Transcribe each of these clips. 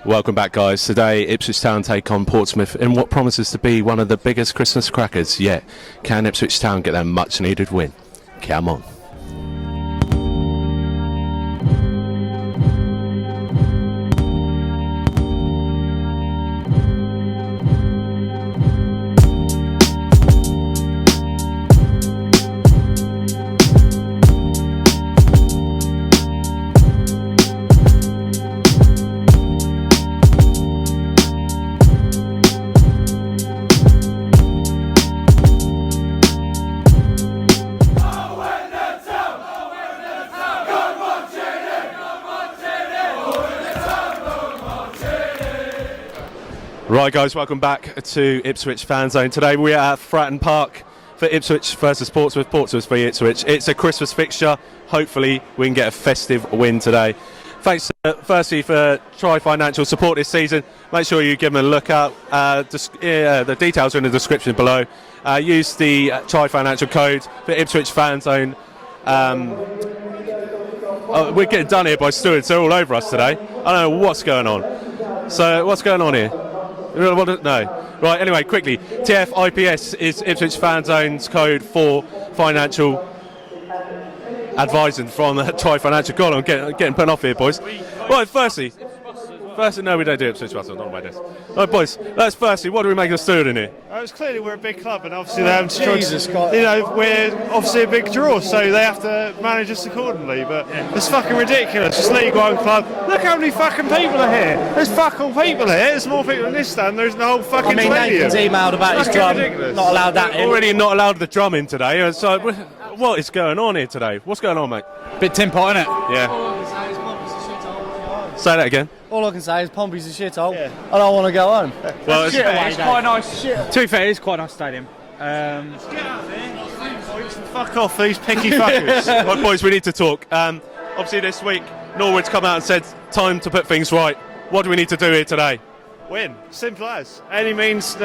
Welcome back, guys. Today, Ipswich Town take on Portsmouth in what promises to be one of the biggest Christmas crackers yet. Can Ipswich Town get that much-needed win? Come on. Right, guys, welcome back to Ipswich Fanzone. Today we are at Fratton Park for Ipswich versus Portsmouth. Portsmouth v Ipswich. It's a Christmas fixture. Hopefully we can get a festive win today. Thanks firstly for Try Financial support this season. Make sure you give them a look out. The details are in the description below. Use the Try Financial code for Ipswich Fanzone. We're getting done here by stewards. They're all over us today. I don't know what's going on. So what's going on here? No. Right, anyway, quickly. TFIPS is Ipswich Fanzone's code for financial advising from Try Financial. God, I'm getting put off here, boys. Right, firstly, no, we don't do Ipswich Fanzone, not about this. Right, boys, firstly, what do we make of steward in here? It's clearly we're a big club, and obviously they have to we're obviously a big draw, so they have to manage us accordingly. But it's fucking ridiculous. It's League One club. Look how many fucking people are here. There's fuck all people here. There's more people in this stand. There's the whole fucking stadium. Nathan's emailed about his drum. Ridiculous. Not allowed that in. Already not allowed the drum in today. So what is going on here today? What's going on, mate? Bit tin pot, innit? Yeah. Say that again. All I can say is Pompey's a shithole. Yeah. I don't want to go home. Well, It's quite nice. To be fair, it's quite a nice stadium. Fuck off these picky fuckers. Right, boys, we need to talk. Obviously, this week, Norwood's come out and said, time to put things right. What do we need to do here today? Win. Simple as. Any means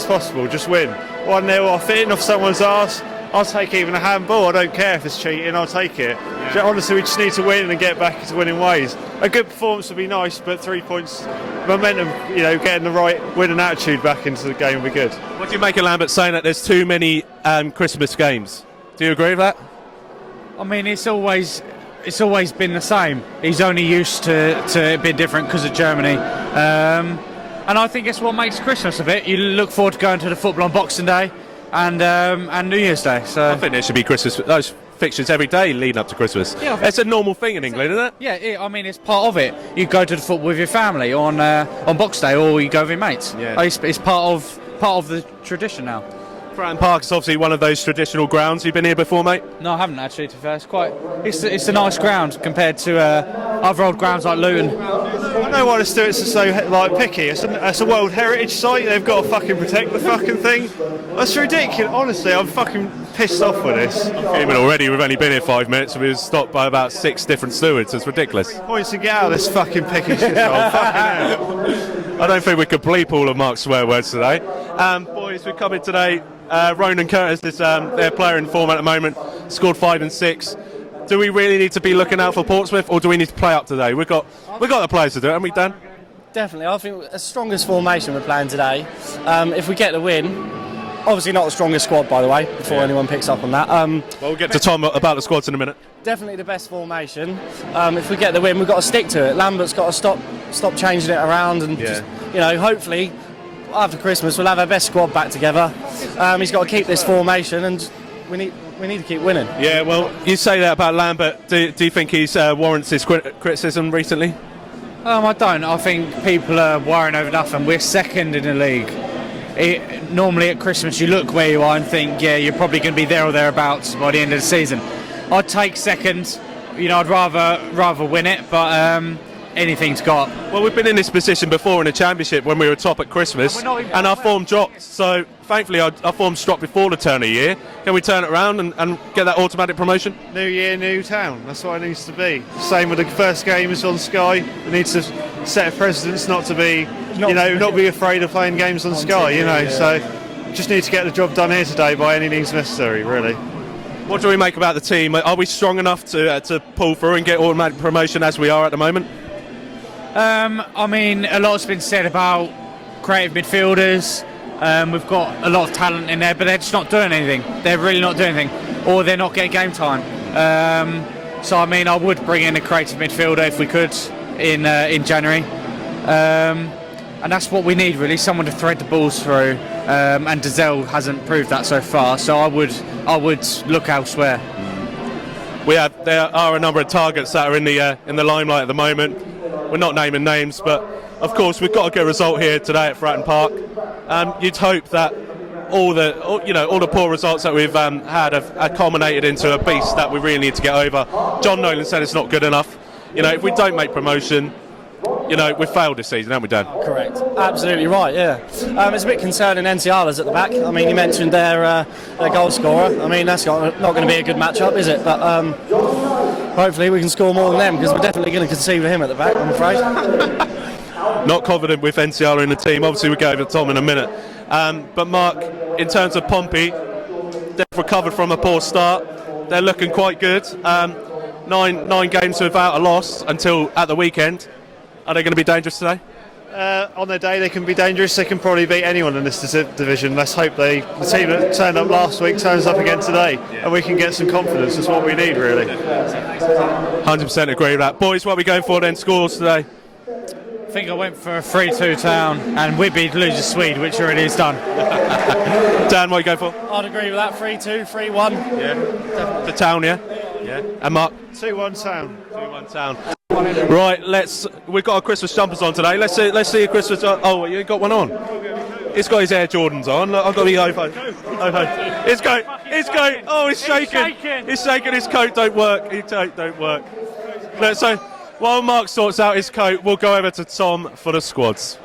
possible. Just win. 1-0 off hitting off someone's arse. I'll take even a handball. I don't care if it's cheating. I'll take it. Yeah. Honestly, we just need to win and get back into winning ways. A good performance would be nice, but 3 points, momentum, getting the right winning attitude back into the game would be good. What do you make of Lambert saying that there's too many Christmas games? Do you agree with that? I mean, it's always been the same. He's only used to it being different because of Germany. And I think it's what makes Christmas a bit. You look forward to going to the football on Boxing Day and New Year's Day. So I think there should be those fixtures every day leading up to Christmas. Yeah, it's a normal thing in England, isn't it? Yeah, I mean, it's part of it. You go to the football with your family on Boxing Day, or you go with your mates. Yeah. It's part of the tradition now. Fratton Park is obviously one of those traditional grounds. You've been here before, mate? No, I haven't actually. To be fair, it's a nice ground compared to other old grounds like Luton. I know why the Stewarts are so picky. It's a World Heritage site. They've got to fucking protect the fucking thing. That's ridiculous. Honestly, I'm fucking pissed off with this. I'm fuming already. We've only been here 5 minutes and we were stopped by about 6 different stewards. It's ridiculous. Points to get out of this fucking picky shit. I don't think we could bleep all of Mark's swear words today. Boys, we're coming today. Ronan Curtis is their player in form at the moment. Scored 5 and 6. Do we really need to be looking out for Portsmouth, or do we need to play up today? We've got the players to do it, haven't we, Dan? Definitely. I think the strongest formation we're playing today. If we get the win, obviously not the strongest squad, by the way, before anyone picks up on that. Well, we'll get to Tom about the squads in a minute. Definitely the best formation. If we get the win, we've got to stick to it. Lambert's got to stop changing it around, and just, hopefully after Christmas we'll have our best squad back together. He's got to keep this formation, and we need to keep winning. Yeah, well, you say that about Lambert. Do you think he's warrants his criticism recently? I don't. I think people are worrying over nothing. We're second in the league. Normally at Christmas you look where you are and think, yeah, you're probably going to be there or thereabouts by the end of the season. I'd take second. I'd rather win it, but anything's got. Well, we've been in this position before in the Championship when we were top at Christmas, and our form dropped. So thankfully our form dropped before the turn of the year. Can we turn it around and get that automatic promotion? New year, new town. That's what it needs to be. Same with the first games on Sky. It needs to set a precedence not to be, not be afraid of playing games on Sky. So just need to get the job done here today by any means necessary, really. What do we make about the team? Are we strong enough to pull through and get automatic promotion as we are at the moment? I mean, a lot's been said about creative midfielders. We've got a lot of talent in there, but they're just not doing anything. They're really not doing anything, or they're not getting game time. So I mean, I would bring in a creative midfielder if we could in January, and that's what we need really, someone to thread the balls through. And Dazelle hasn't proved that so far, so I would look elsewhere. There are a number of targets that are in the limelight at the moment. We're not naming names, but of course we've got a good result here today at Fratton Park. You'd hope that all the poor results that we've had have culminated into a beast that we really need to get over. John Nolan said it's not good enough. If we don't make promotion, we've failed this season, haven't we, Dan? Correct. Absolutely right, yeah. It's a bit concerning NCR's at the back. I mean, you mentioned their goal scorer. I mean, that's not going to be a good match-up, is it? But hopefully we can score more than them, because we're definitely going to concede with him at the back, I'm afraid. Not confident with NCR in the team. Obviously, we'll go over to Tom in a minute. But Mark, in terms of Pompey, they've recovered from a poor start. They're looking quite good. 9 games without a loss until at the weekend. Are they going to be dangerous today? On their day, they can be dangerous. They can probably beat anyone in this division. Let's hope the team that turned up last week turns up again today, and we can get some confidence. That's what we need, really. 100% agree with that. Boys, what are we going for then? Scores today? I think I went for a 3-2 Town, and Whitby loses Swede, which already is done. Dan, what are you going for? I'd agree with that. 3-2, 3-1. Yeah. The Town, yeah? Yeah. And Mark? 2-1 Town. 2-1 Town. Right, we've got our Christmas jumpers on today. Let's see a Christmas. Oh, you got one on. He's got his Air Jordans on. I've got the iPhone. It's going. Oh, he's shaking. He's shaking. His coat don't work. His coat don't work. So while Mark sorts out his coat, we'll go over to Tom for the squads.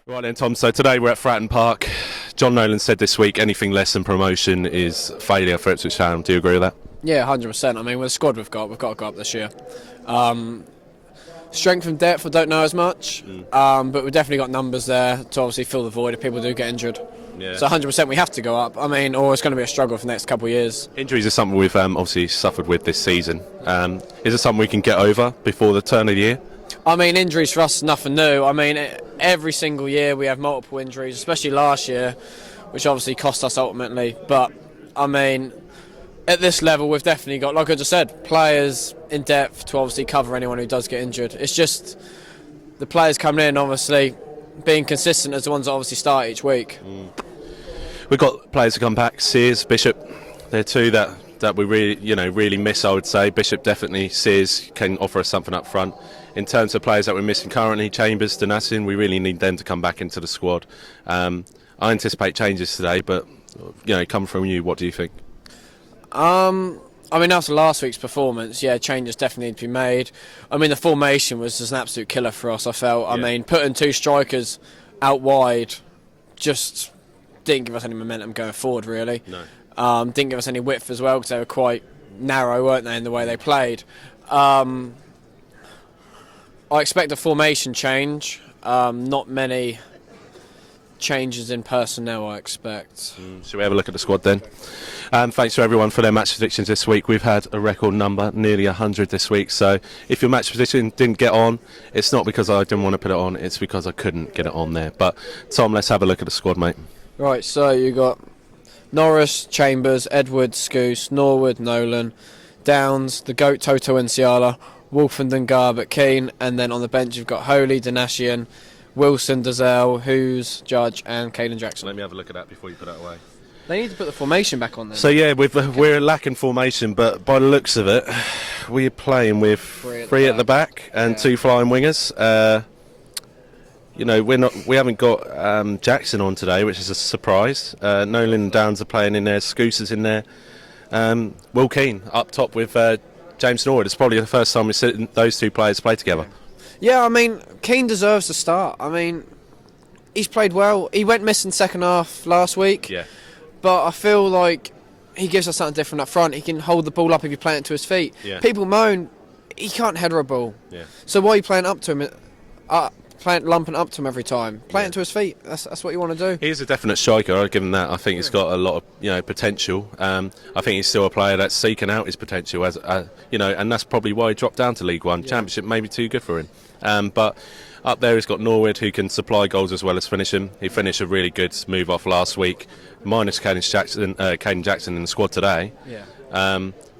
Right then, Tom. So today we're at Fratton Park. John Nolan said this week anything less than promotion is failure for Ipswich Town. Do you agree with that? Yeah, 100%. I mean, with the squad we've got to go up this year. Strength and depth, I don't know as much, but we've definitely got numbers there to obviously fill the void if people do get injured. Yeah. So 100% we have to go up. I mean, or it's going to be a struggle for the next couple of years. Injuries are something we've obviously suffered with this season. Is it something we can get over before the turn of the year? I mean, injuries for us is nothing new. I mean, every single year we have multiple injuries, especially last year, which obviously cost us ultimately. But, I mean, at this level, we've definitely got, like I just said, players in depth to obviously cover anyone who does get injured. It's just the players coming in, obviously, being consistent as the ones that obviously start each week. We've got players to come back. Sears, Bishop, they're two that we really miss, I would say. Bishop definitely, Sears can offer us something up front. In terms of players that we're missing currently, Chambers, Danasin, we really need them to come back into the squad. I anticipate changes today, but come from you, what do you think? I mean, after last week's performance, yeah, changes definitely need to be made. I mean, the formation was just an absolute killer for us, I felt. I mean, putting 2 strikers out wide just didn't give us any momentum going forward, really. No. Didn't give us any width as well, because they were quite narrow, weren't they, in the way they played. I expect a formation change. Not many changes in personnel, I expect. Shall we have a look at the squad then? Thanks to everyone for their match predictions this week. We've had a record number, nearly 100 this week. So if your match prediction didn't get on, it's not because I didn't want to put it on, it's because I couldn't get it on there. But Tom, let's have a look at the squad, mate. Right, so you got Norris, Chambers, Edwards, Scouse, Norwood, Nolan, Downs, the GOAT, Toto Enciala, Wolfenden, Garbutt, Keane, and then on the bench you've got Holy, Donatian, Wilson, Dazelle, Hughes, Judge, and Caden Jackson. Let me have a look at that before you put that away. They need to put the formation back on there. So yeah, we're lacking formation, but by the looks of it, we're playing with three at the back and 2 flying wingers. We haven't got Jackson on today, which is a surprise. Nolan and Downs are playing in there. Scouse is in there. Will Keane up top with James Norwood. It's probably the first time we've seen those 2 players play together. Yeah, I mean, Keane deserves to start. I mean, he's played well. He went missing second half last week. Yeah. But I feel like he gives us something different up front. He can hold the ball up if you play it to his feet. Yeah. People moan he can't header a ball. Yeah. So why are you playing up to him? Lumping up to him every time. Play it to his feet. That's what you want to do. He's a definite striker. I'll give him that. I think he's got a lot of potential. I think he's still a player that's seeking out his potential and that's probably why he dropped down to League One. Championship may be too good for him. But Up there he's got Norwood, who can supply goals as well as finish him. He finished a really good move off last week, minus Caden Jackson in the squad today. Yeah.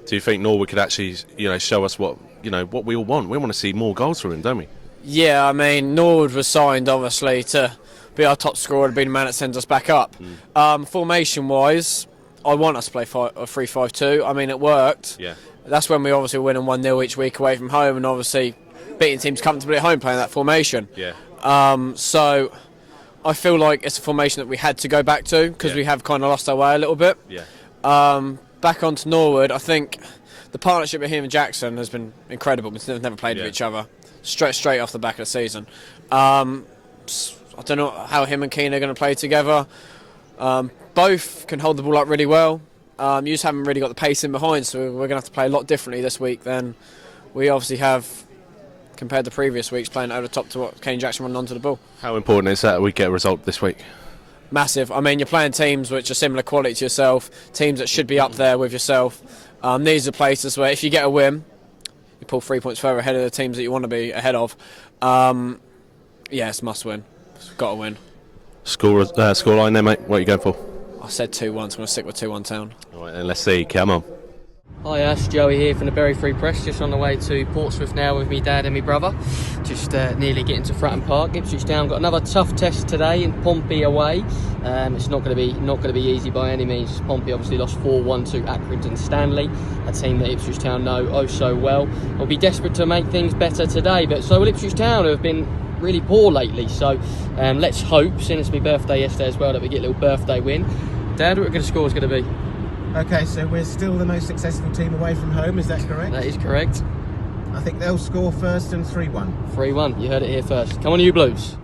Do you think Norwood could actually, show us what we all want? We want to see more goals from him, don't we? Yeah, I mean, Norwood was signed obviously to be our top scorer, to be the man that sends us back up. Formation-wise, I want us to play a 3-5-2. I mean, it worked. Yeah. That's when we obviously win 1-0 each week away from home, and obviously beating teams comfortably at home playing that formation. Yeah. So I feel like it's a formation that we had to go back to because we have kind of lost our way a little bit. Yeah. Back onto Norwood, I think the partnership with him and Jackson has been incredible. We've never played with each other straight off the back of the season. I don't know how him and Keane are going to play together. Both can hold the ball up really well. You just haven't really got the pace in behind, so we're going to have to play a lot differently this week than we obviously have compared to previous weeks, playing over the top to what Kane Jackson running onto the ball. How important is that we get a result this week? Massive. I mean, you're playing teams which are similar quality to yourself, teams that should be up there with yourself. These are places where if you get a win, you pull 3 points further ahead of the teams that you want to be ahead of. It's must win. It's got to win. Scoreline there, mate. What are you going for? I said 2-1, so I'm going to stick with 2-1 Town. All right, then let's see. Come on. Hi, Ash. Joey here from the Bury Free Press, just on the way to Portsmouth now with me dad and me brother. Just nearly getting to Fratton Park. Ipswich Town got another tough test today in Pompey away. It's not going to be easy by any means. Pompey obviously lost 4-1 to Accrington Stanley, a team that Ipswich Town know oh so well. We'll be desperate to make things better today, but so will Ipswich Town, who have been really poor lately. So let's hope, seeing it's my birthday yesterday as well, that we get a little birthday win. Dad, what are the score is going to be? Okay, so we're still the most successful team away from home, is that correct? That is correct. I think they'll score first and 3-1. 3-1, you heard it here first. Come on, you Blues.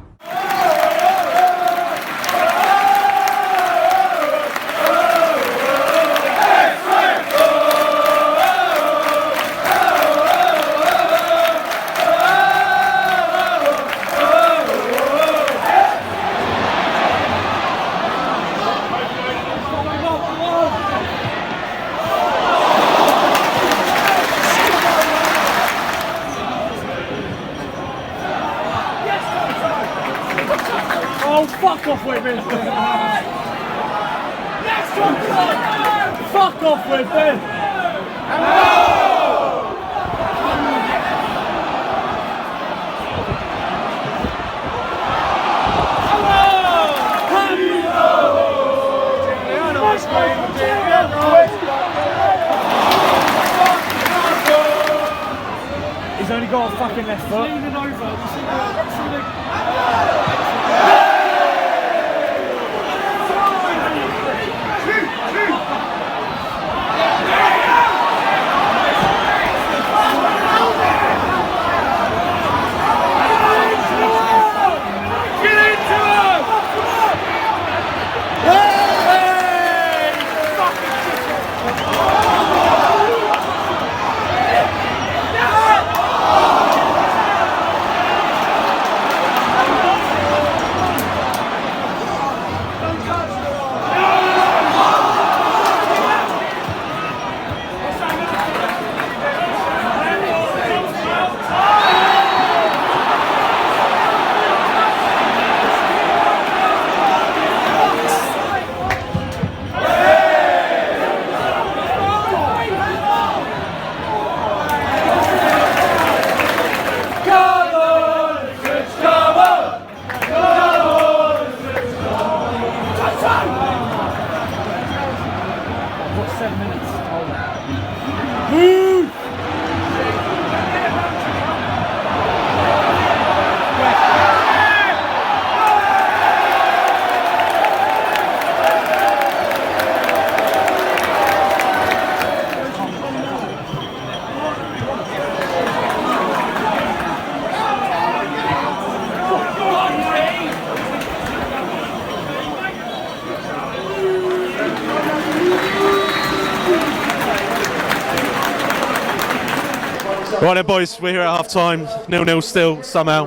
Fuck off with me! Fuck off with me! He's only got a fucking left foot. Leaning over. Right then, boys, we're here at half time, 0-0 still, somehow.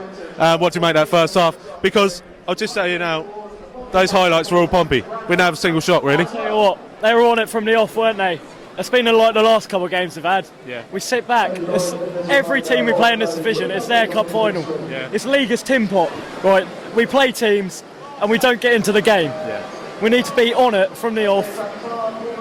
What do you make that first half? Because, I'll just say you now, those highlights were all Pompey. We didn't have a single shot, really. Tell you what, they were on it from the off, weren't they? It's been like the last couple of games we've had. Yeah. We sit back. Every team we play in this division, it's their cup final. Yeah. It's league, it's tin pot. Right. We play teams and we don't get into the game. Yeah. We need to be on it from the off.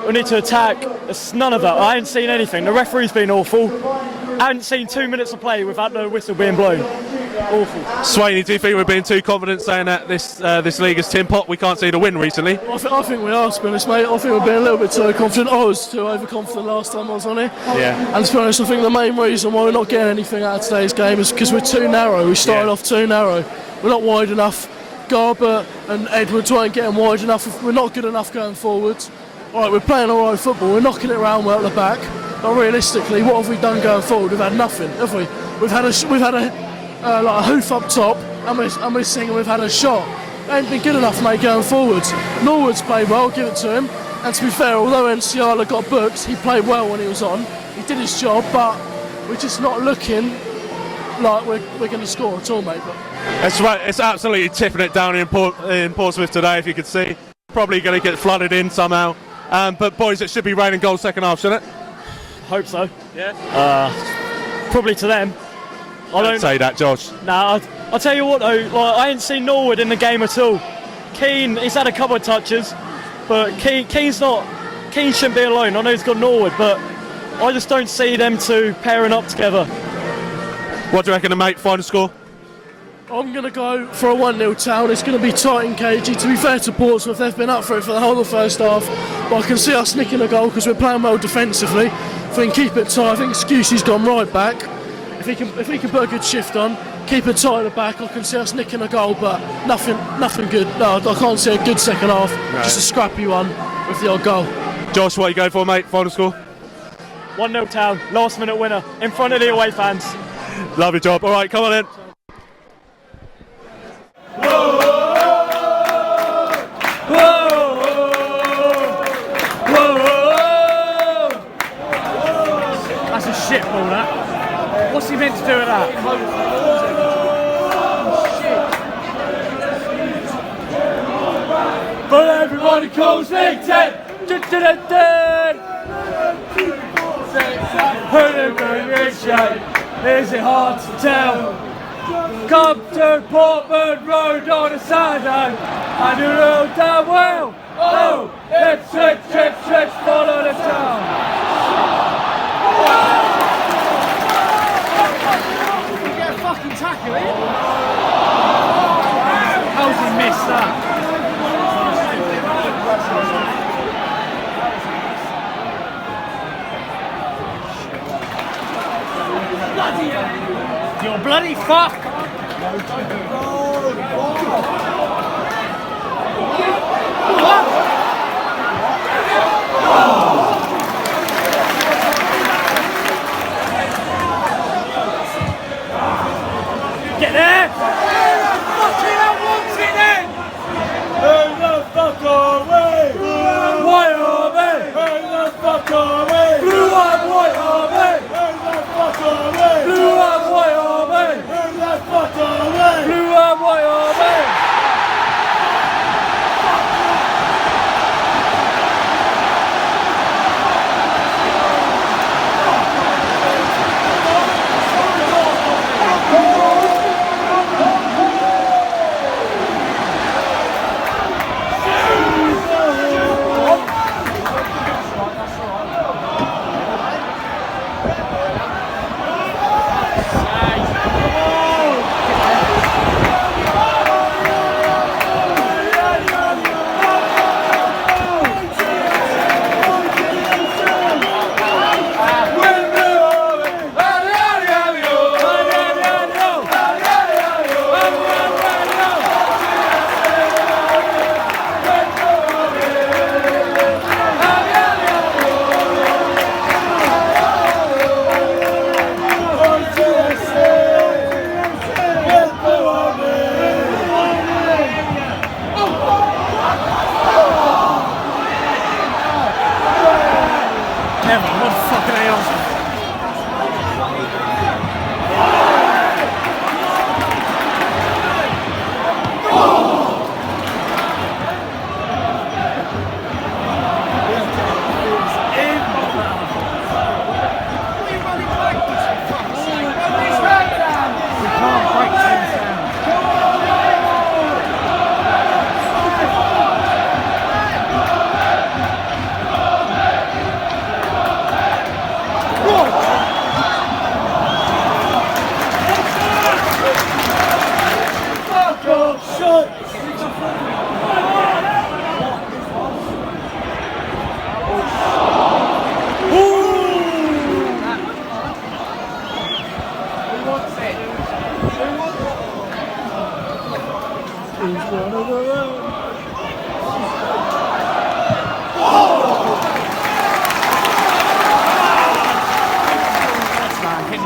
We need to attack. It's none of that. I ain't seen anything. The referee's been awful. I haven't seen 2 minutes of play without the whistle being blown. Awful. Swaney, do you think we're being too confident saying that this league is tin pot? We can't see the win recently. I think we are, to be honest, mate. I think we're being a little bit too confident. I was too overconfident last time I was on here. Yeah. And to be honest, I think the main reason why we're not getting anything out of today's game is because we're too narrow. We started off too narrow. We're not wide enough. Garber and Edwards weren't getting wide enough. We're not good enough going forwards. All right, we're playing all right football. We're knocking it around well at the back. But realistically, what have we done going forward? We've had nothing, have we? We've had a hoof up top, and we're singing. We've had a shot. It ain't been good enough, mate, going forwards. Norwood's played well, give it to him. And to be fair, although Enciala got booked, he played well when he was on. He did his job, but we're just not looking like we're going to score at all, mate. But That's right. It's absolutely tipping it down in Portsmouth today, if you could see. Probably going to get flooded in somehow. But boys, it should be raining goals second half, shouldn't it? Hope so. Yeah. Probably to them. I Don't say that, Josh. Nah, I'll tell you what though, like, I ain't seen Norwood in the game at all. Keane, he's had a couple of touches, but Keane shouldn't be alone. I know he's got Norwood, but I just don't see them two pairing up together. What do you reckon, mate? Final score? I'm going to go for a 1-0 Town. It's going to be tight and cagey. To be fair to Portsmouth, they've been up for it for the whole of the first half. But I can see us nicking a goal because we're playing well defensively. If we can keep it tight, I think Scusi's gone right back. If he can put a good shift on, keep it tight at the back, I can see us nicking a goal, but nothing good. No, I can't see a good second half. No. Just a scrappy one with the odd goal. Josh, what are you going for, mate? Final score? 1-0 Town, last minute winner, in front of the away fans. Lovely job. All right, come on in. That's a shit ball, that. What's he meant to do with that? But everybody calls League 10. Is it hard to tell? Come to Portman Road on a Saturday and you know damn well. Oh, Ipswich, follow the town. Get a fucking tackle, eh? How's he missed that? You bloody fuck! Get there! Fucking hell, wants it then! Who the fuck are we? White Army! Who the fuck are we? Blue and White Army! Who the fuck are we? Blue and White Army! Who the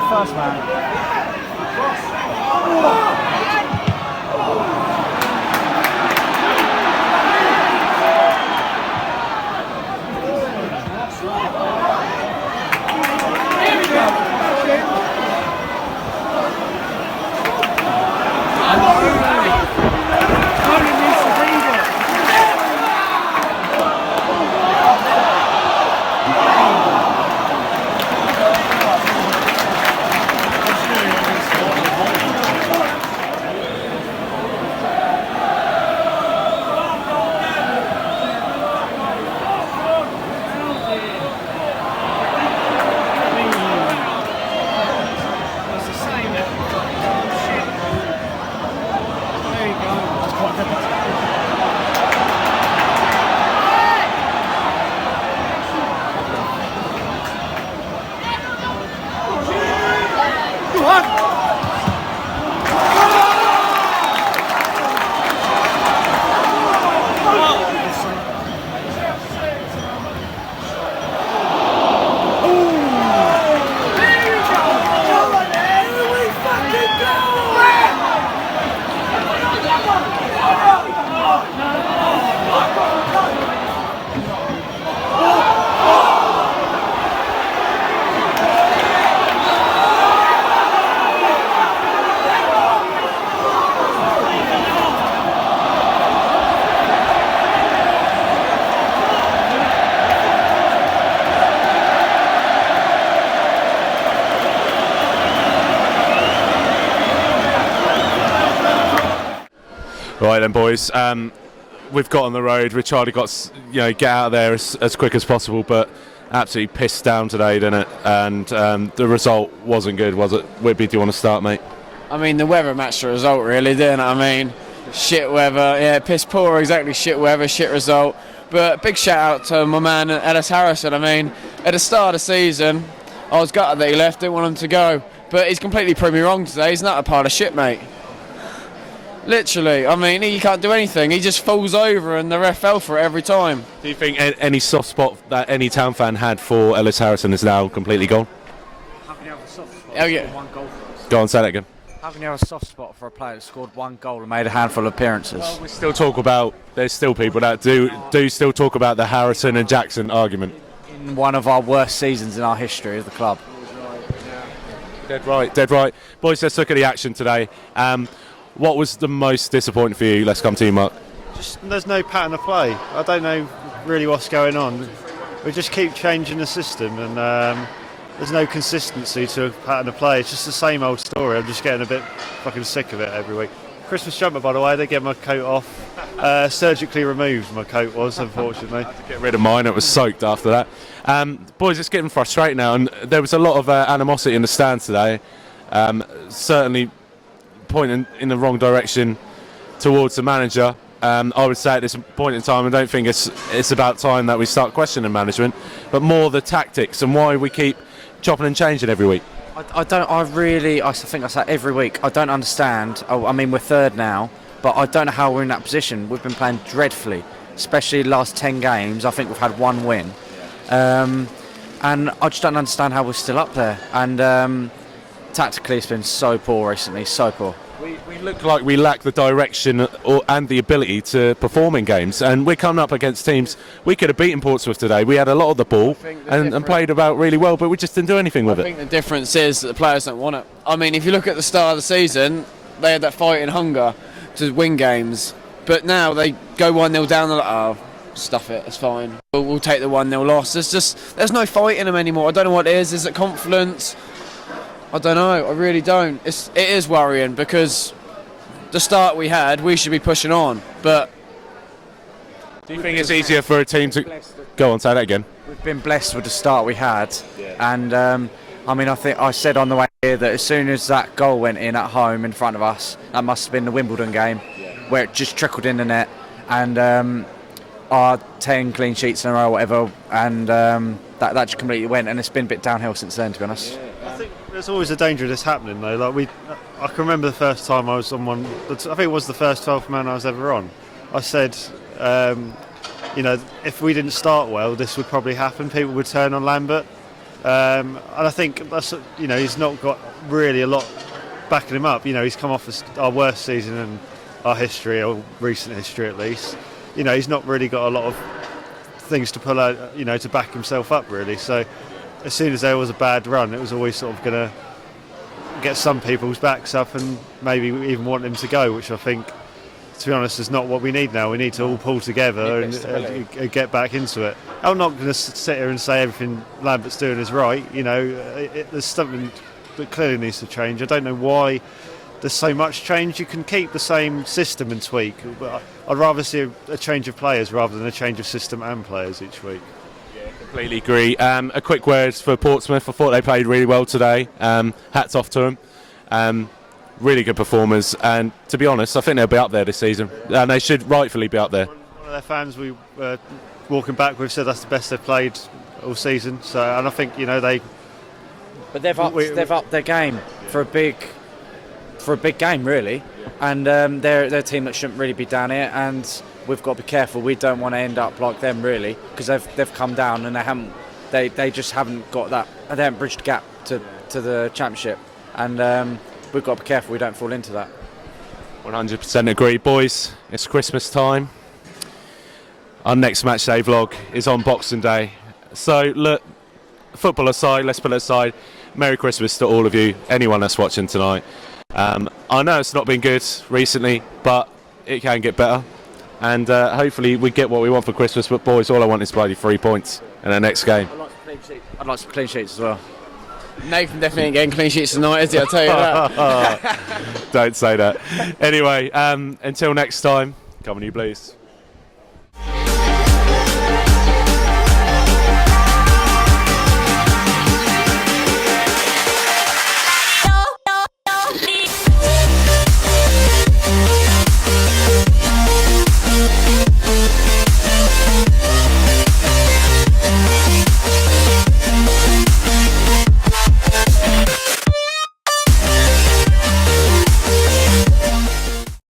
First man. Right then, boys. We've got on the road. We tried to get out of there as quick as possible, but absolutely pissed down today, didn't it? And the result wasn't good, was it? Whitby, do you want to start, mate? I mean, the weather matched the result, really, didn't it? I mean, shit weather, yeah, piss poor, exactly, shit weather, shit result. But big shout out to my man Ellis Harrison. I mean, at the start of the season, I was gutted that he left, didn't want him to go. But he's completely proved me wrong today. He's not a pile of shit, mate. Literally, I mean, he can't do anything. He just falls over and the ref fell for it every time. Do you think any soft spot that any town fan had for Ellis Harrison is now completely gone? How can you have a soft spot Oh, yeah. for one goal for us? Go on, say that again. How can you have a soft spot for a player that scored one goal and made a handful of appearances? Well, we still talk about, there's still people that do still talk about the Harrison and Jackson argument. In one of our worst seasons in our history as the club. Dead right, dead right. Boys, let's look at the action today. What was the most disappointing for you? Let's come to you, Mark. Just there's no pattern of play. I don't know really what's going on. We just keep changing the system, and there's no consistency to a pattern of play. It's just the same old story. I'm just getting a bit fucking sick of it every week. Christmas jumper, by the way, they get my coat off. Surgically removed, my coat was, unfortunately. I had to get rid of mine. It was soaked after that. Boys, it's getting frustrating now, and there was a lot of animosity in the stands today. Certainly pointing in the wrong direction towards the manager. I would say at this point in time, I don't think it's about time that we start questioning management, but more the tactics and why we keep chopping and changing every week. I think I say every week, I don't understand. I mean, we're third now, but I don't know how we're in that position. We've been playing dreadfully, especially the last 10 games. I think we've had one win. And I just don't understand how we're still up there. And tactically, it's been so poor recently, so poor. We look like we lack the direction and the ability to perform in games, and we're coming up against teams. We could have beaten Portsmouth today. We had a lot of the ball and played about really well, but we just didn't do anything with it. I think the difference is that the players don't want it. I mean, if you look at the start of the season, they had that fight and hunger to win games, but now they go 1-0 down, they're like, oh, stuff it, it's fine. We'll take the 1-0 loss. There's no fight in them anymore. I don't know what it is. Is it confidence? I don't know. I really don't. It is worrying because the start we had, we should be pushing on. But do you think it's easier for a team to go on? Say that again. We've been blessed with the start we had, and I mean, I think I said on the way here that as soon as that goal went in at home in front of us, that must have been the Wimbledon game. where it just trickled in the net, and our 10 clean sheets in a row, or whatever, and that just completely went, and it's been a bit downhill since then, to be honest. I think there's always a danger of this happening though. Like I can remember the first time I was on one. I think it was the first 12th man I was ever on. I said, if we didn't start well, this would probably happen. People would turn on Lambert, and I think that's he's not got really a lot backing him up. He's come off our worst season in our history, or recent history at least. He's not really got a lot of things to pull out, to back himself up really. So as soon as there was a bad run, it was always sort of going to get some people's backs up and maybe even want him to go, which I think, to be honest, is not what we need now. We need to all pull together and get back into it. I'm not going to sit here and say everything Lambert's doing is right. There's something that clearly needs to change. I don't know why there's so much change. You can keep the same system and tweak, but I'd rather see a change of players rather than a change of system and players each week. Completely agree. A quick word for Portsmouth. I thought they played really well today. Hats off to them. Really good performers, and to be honest, I think they'll be up there this season, and they should rightfully be up there. One of their fans we were walking back with said that's the best they've played all season. So, and I think they. But they've upped their game for a big game, really, and they're a team that shouldn't really be down here, and we've got to be careful. We don't want to end up like them, really, because they've come down and they just haven't got that. They haven't bridged the gap to the Championship, and we've got to be careful we don't fall into that. 100% agree, boys. It's Christmas time. Our next Matchday vlog is on Boxing Day. So look, football aside, let's put it aside. Merry Christmas to all of you, anyone that's watching tonight. I know it's not been good recently, but it can get better, and hopefully we get what we want for Christmas. But boys, all I want is bloody 3 points in the next game. I'd like some clean sheets as well. Nathan definitely ain't getting clean sheets tonight, is he? I'll tell you that. Don't say that. Anyway, until next time, come on you Blues.